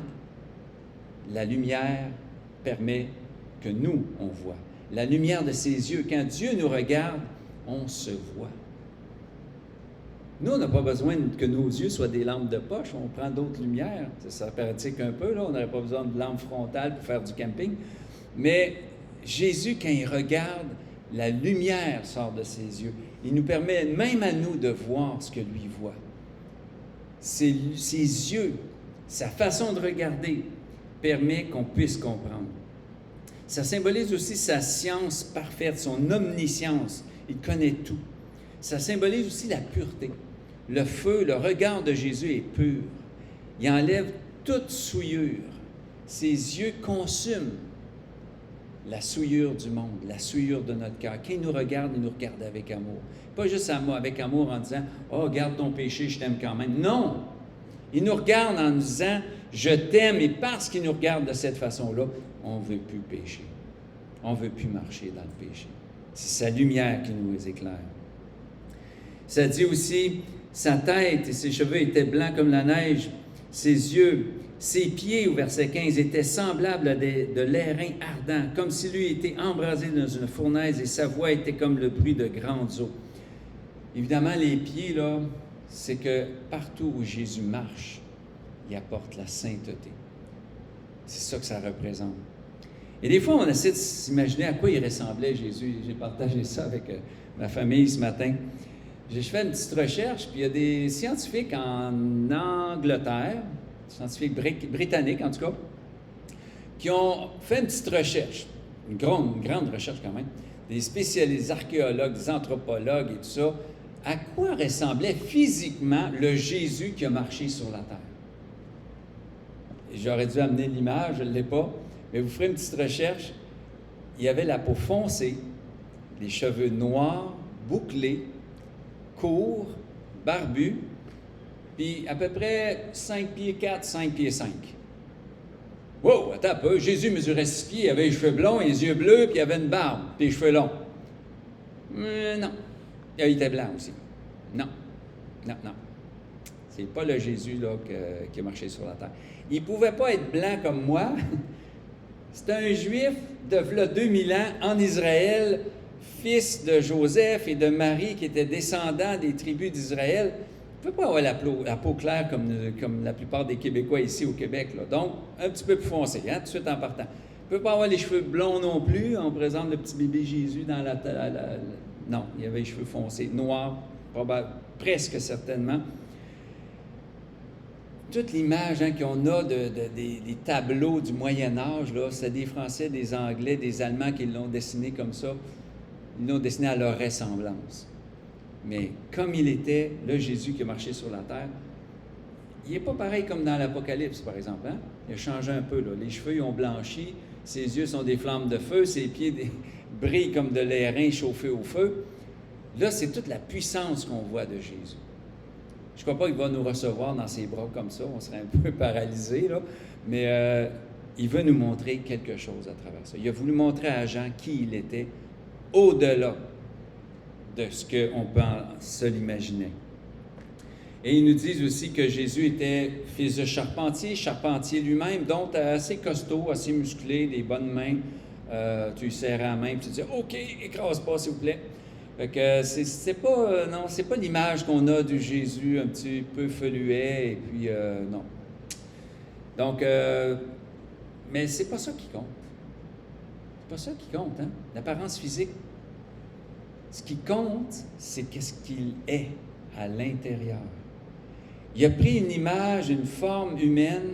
la lumière permet que nous, on voit. La lumière de ses yeux, quand Dieu nous regarde, on se voit. Nous, on n'a pas besoin que nos yeux soient des lampes de poche, on prend d'autres lumières. Ça pratique un peu, là, on n'aurait pas besoin de lampe frontale pour faire du camping. Mais Jésus, quand il regarde, la lumière sort de ses yeux. Il nous permet, même à nous, de voir ce que lui voit. Ses yeux, sa façon de regarder, permet qu'on puisse comprendre. Ça symbolise aussi sa science parfaite, son omniscience. Il connaît tout. Ça symbolise aussi la pureté. Le feu, le regard de Jésus est pur. Il enlève toute souillure. Ses yeux consument la souillure du monde, la souillure de notre cœur. Quand il nous regarde avec amour. Pas juste avec amour en disant « Oh, garde ton péché, je t'aime quand même. » Non! Il nous regarde en nous disant « Je t'aime » et parce qu'il nous regarde de cette façon-là, on ne veut plus pécher. On ne veut plus marcher dans le péché. C'est sa lumière qui nous éclaire. Ça dit aussi, sa tête et ses cheveux étaient blancs comme la neige, ses yeux, ses pieds, au verset 15, étaient semblables à de l'airain ardent, comme si lui était embrasé dans une fournaise et sa voix était comme le bruit de grandes eaux. Évidemment, les pieds, là, c'est que partout où Jésus marche, il apporte la sainteté. C'est ça que ça représente. Et des fois, on essaie de s'imaginer à quoi il ressemblait Jésus. J'ai partagé ça avec ma famille ce matin. J'ai fait une petite recherche, puis il y a des scientifiques en Angleterre, scientifiques britanniques en tout cas, qui ont fait une petite recherche, une grande recherche quand même, des spécialistes, des archéologues, des anthropologues et tout ça, à quoi ressemblait physiquement le Jésus qui a marché sur la terre. J'aurais dû amener l'image, je ne l'ai pas, mais vous ferez une petite recherche. Il y avait la peau foncée, les cheveux noirs, bouclés, court, barbu, puis à peu près 5 pieds 4, 5 pieds 5. Wow, attends un peu, Jésus mesurait 6 pieds, il avait les cheveux blonds, les yeux bleus, puis il avait une barbe, puis les cheveux longs. Non. Il était blanc aussi. Non. C'est pas le Jésus là, qui a marché sur la terre. Il ne pouvait pas être blanc comme moi. C'est un Juif de là, 2000 ans en Israël, fils de Joseph et de Marie, qui étaient descendants des tribus d'Israël. Il ne peut pas avoir la peau claire comme la plupart des Québécois ici au Québec. Là. Donc, un petit peu plus foncé, hein, tout de suite en partant. Il ne peut pas avoir les cheveux blonds non plus. On présente le petit bébé Jésus dans non, il avait les cheveux foncés, noirs, presque certainement. Toute l'image qu'on a des tableaux du Moyen-Âge, c'est des Français, des Anglais, des Allemands qui l'ont dessiné comme ça. Ils l'ont dessiné à leur ressemblance. Mais comme il était, le Jésus qui a marché sur la terre, il n'est pas pareil comme dans l'Apocalypse, par exemple. Hein? Il a changé un peu. Là. Les cheveux ils ont blanchi, ses yeux sont des flammes de feu, ses pieds brillent comme de l'airain chauffé au feu. Là, c'est toute la puissance qu'on voit de Jésus. Je ne crois pas qu'il va nous recevoir dans ses bras comme ça, on serait un peu paralysé, là, mais il veut nous montrer quelque chose à travers ça. Il a voulu montrer à Jean qui il était, au-delà de ce qu'on peut se l'imaginer. Et ils nous disent aussi que Jésus était fils de charpentier lui-même, donc assez costaud, assez musclé, des bonnes mains. Tu lui serrais la main, puis tu dis « OK, écrase pas, s'il vous plaît ». Fait que c'est pas l'image qu'on a du Jésus un petit peu feluet, et puis non. Donc, mais c'est pas ça qui compte. C'est pas ça qui compte, hein, l'apparence physique. Ce qui compte, c'est qu'est-ce qu'il est à l'intérieur. Il a pris une image, une forme humaine,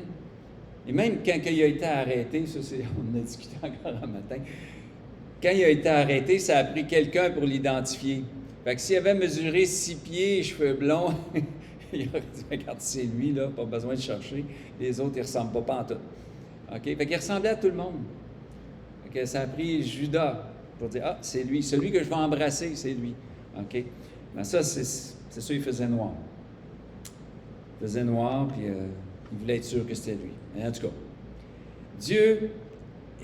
et même quand il a été arrêté, on en a discuté encore un matin, quand il a été arrêté, ça a pris quelqu'un pour l'identifier. Fait que s'il avait mesuré 6 pieds, cheveux blonds, il aurait dit, regarde, c'est lui, là, pas besoin de chercher. Les autres, ils ne ressemblent pas en tout. OK? Fait qu'il ressemblait à tout le monde. Fait que ça a pris Judas pour dire, ah, c'est lui, celui que je vais embrasser, c'est lui. OK? Mais ça, c'est ça, il faisait noir. Il faisait noir, puis il voulait être sûr que c'était lui. Mais en tout cas, Dieu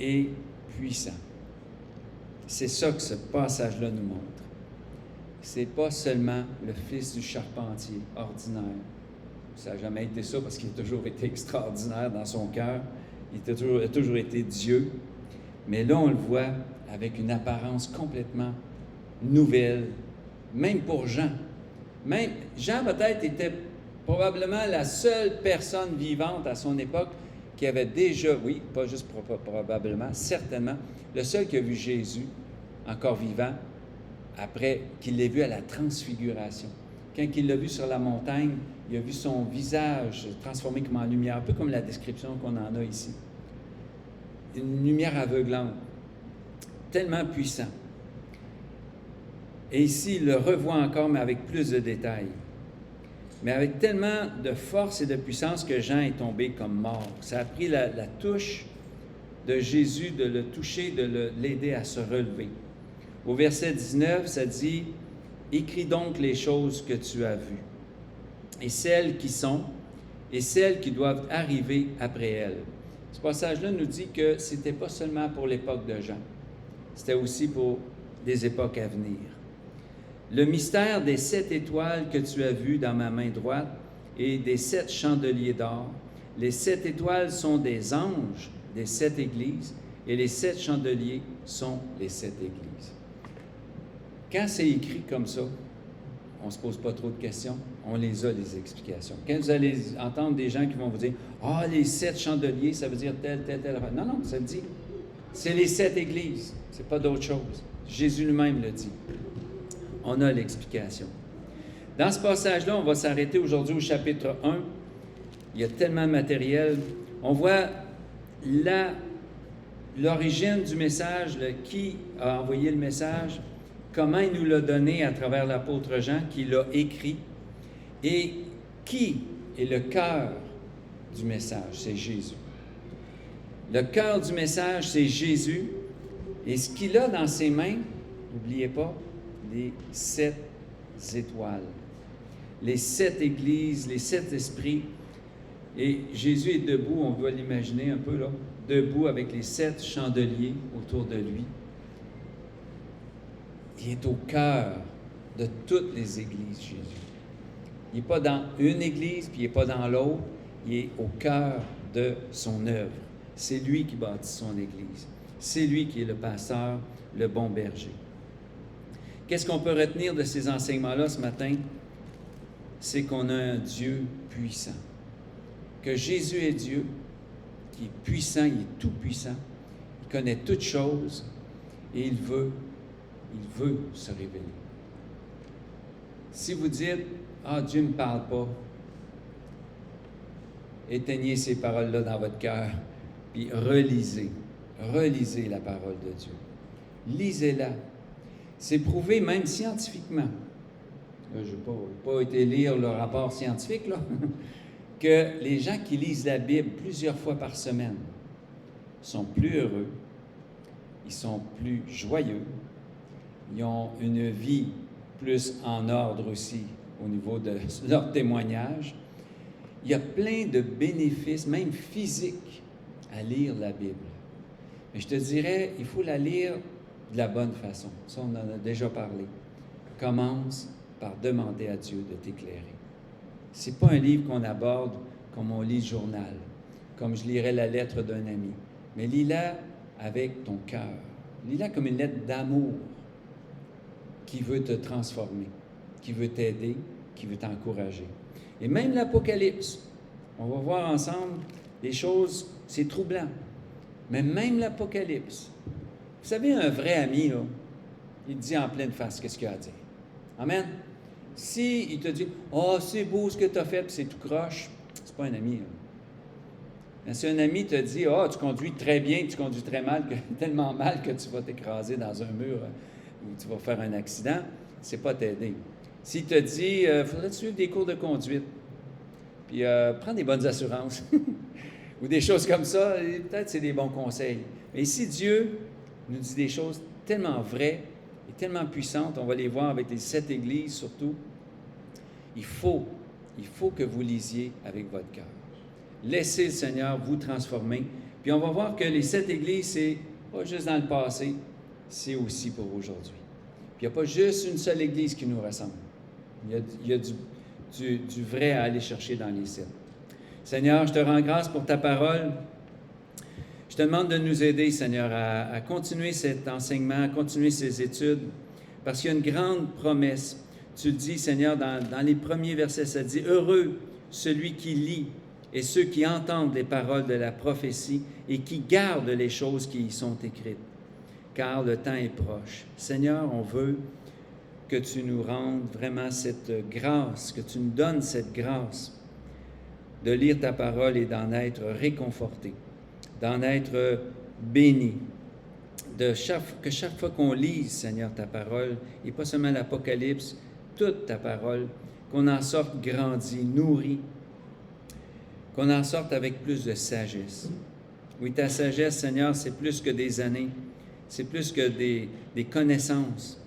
est puissant. C'est ça que ce passage-là nous montre. C'est pas seulement le fils du charpentier ordinaire. Ça n'a jamais été ça parce qu'il a toujours été extraordinaire dans son cœur. Il a toujours été Dieu. Mais là, on le voit avec une apparence complètement nouvelle, même pour Jean. Même Jean, peut-être, était probablement la seule personne vivante à son époque qui avait déjà, oui, pas juste probablement, certainement, le seul qui a vu Jésus encore vivant après qu'il l'ait vu à la transfiguration. Quand il l'a vu sur la montagne, il a vu son visage transformé comme en lumière, un peu comme la description qu'on en a ici. Une lumière aveuglante, tellement puissant. Et ici, il le revoit encore, mais avec plus de détails. Mais avec tellement de force et de puissance que Jean est tombé comme mort. Ça a pris la touche de Jésus, de le toucher, de l'aider à se relever. Au verset 19, ça dit « Écris donc les choses que tu as vues, et celles qui sont, et celles qui doivent arriver après elles. » Ce passage-là nous dit que ce n'était pas seulement pour l'époque de Jean, c'était aussi pour des époques à venir. Le mystère des 7 étoiles que tu as vues dans ma main droite et des 7 chandeliers d'or. Les 7 étoiles sont des anges des 7 églises et les 7 chandeliers sont les 7 églises. Quand c'est écrit comme ça, on ne se pose pas trop de questions, on les a, les explications. Quand vous allez entendre des gens qui vont vous dire « Ah, les 7 chandeliers, ça veut dire telle. » Non, non, ça le dit. C'est les 7 églises, c'est pas d'autre chose. Jésus lui-même le dit. On a l'explication. Dans ce passage-là, on va s'arrêter aujourd'hui au chapitre 1. Il y a tellement de matériel. On voit l'origine du message, qui a envoyé le message, comment il nous l'a donné à travers l'apôtre Jean, qui l'a écrit, et qui est le cœur du message, c'est Jésus. Le cœur du message, c'est Jésus, et ce qu'il a dans ses mains, n'oubliez pas, les 7 étoiles, les 7 églises, les 7 esprits, et Jésus est debout, on doit l'imaginer un peu là, debout avec les 7 chandeliers autour de lui. Il est au cœur de toutes les églises, Jésus. Il n'est pas dans une église, puis il n'est pas dans l'autre. Il est au cœur de son œuvre. C'est lui qui bâtit son église. C'est lui qui est le pasteur, le bon berger. Qu'est-ce qu'on peut retenir de ces enseignements-là ce matin? C'est qu'on a un Dieu puissant. Que Jésus est Dieu, qui est puissant, il est tout puissant. Il connaît toutes choses et il veut se révéler. Si vous dites « Ah, Dieu ne me parle pas », éteignez ces paroles-là dans votre cœur, puis relisez la parole de Dieu. Lisez-la. C'est prouvé même scientifiquement. Là, je n'ai pas été lire le rapport scientifique, là, que les gens qui lisent la Bible plusieurs fois par semaine sont plus heureux, ils sont plus joyeux, ils ont une vie plus en ordre aussi au niveau de leur témoignage. Il y a plein de bénéfices, même physiques, à lire la Bible. Mais je te dirais, il faut la lire de la bonne façon. Ça, on en a déjà parlé. Commence par demander à Dieu de t'éclairer. Ce n'est pas un livre qu'on aborde comme on lit le journal, comme je lirais la lettre d'un ami. Mais lis-la avec ton cœur. Lis-la comme une lettre d'amour qui veut te transformer, qui veut t'aider, qui veut t'encourager. Et même l'Apocalypse, on va voir ensemble des choses, c'est troublant. Mais même l'Apocalypse, vous savez, un vrai ami, là, il te dit en pleine face qu'est-ce qu'il a à dire. Amen? Si il te dit « Ah, oh, c'est beau ce que tu as fait, puis c'est tout croche », c'est pas un ami. Là. Mais si un ami te dit « Ah, oh, tu conduis très bien, tu conduis très mal, tellement mal que tu vas t'écraser dans un mur ou tu vas faire un accident », c'est pas t'aider. S'il te dit « Faudrait-tu suivre des cours de conduite, puis prends des bonnes assurances », ou des choses comme ça, peut-être c'est des bons conseils. Mais si Dieu nous dit des choses tellement vraies, est tellement puissante. On va les voir avec les 7 églises surtout. Il faut que vous lisiez avec votre cœur. Laissez le Seigneur vous transformer. Puis on va voir que les 7 églises, c'est pas juste dans le passé, c'est aussi pour aujourd'hui. Puis il n'y a pas juste une seule église qui nous ressemble. Il y a du vrai à aller chercher dans les 7. Seigneur, je te rends grâce pour ta parole. Je te demande de nous aider, Seigneur, à continuer cet enseignement, à continuer ces études, parce qu'il y a une grande promesse. Tu le dis, Seigneur, dans les premiers versets, ça dit « Heureux celui qui lit et ceux qui entendent les paroles de la prophétie et qui gardent les choses qui y sont écrites, car le temps est proche. » Seigneur, on veut que tu nous rendes vraiment cette grâce, que tu nous donnes cette grâce de lire ta parole et d'en être réconforté, d'en être béni, que chaque fois qu'on lise, Seigneur, ta parole, et pas seulement l'Apocalypse, toute ta parole, qu'on en sorte grandi, nourri, qu'on en sorte avec plus de sagesse. Oui, ta sagesse, Seigneur, c'est plus que des années, c'est plus que des connaissances,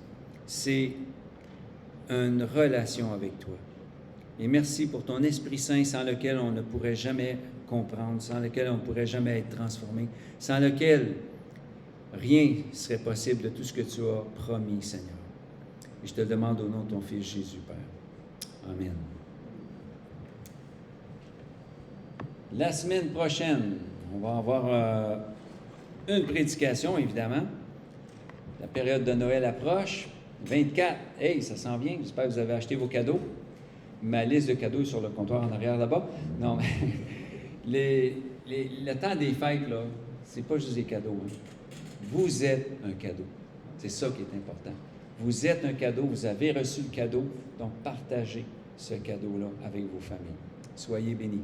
c'est une relation avec toi. Et merci pour ton Esprit Saint sans lequel on ne pourrait jamais comprendre, sans lequel on ne pourrait jamais être transformé, sans lequel rien ne serait possible de tout ce que tu as promis, Seigneur. Et je te le demande au nom de ton Fils Jésus, Père. Amen. La semaine prochaine, on va avoir une prédication, évidemment. La période de Noël approche. 24. Hey, ça s'en vient. J'espère que vous avez acheté vos cadeaux. Ma liste de cadeaux est sur le comptoir en arrière là-bas. Non, mais le temps des fêtes, là, c'est pas juste des cadeaux. Hein. Vous êtes un cadeau. C'est ça qui est important. Vous êtes un cadeau, vous avez reçu le cadeau, donc partagez ce cadeau-là avec vos familles. Soyez bénis.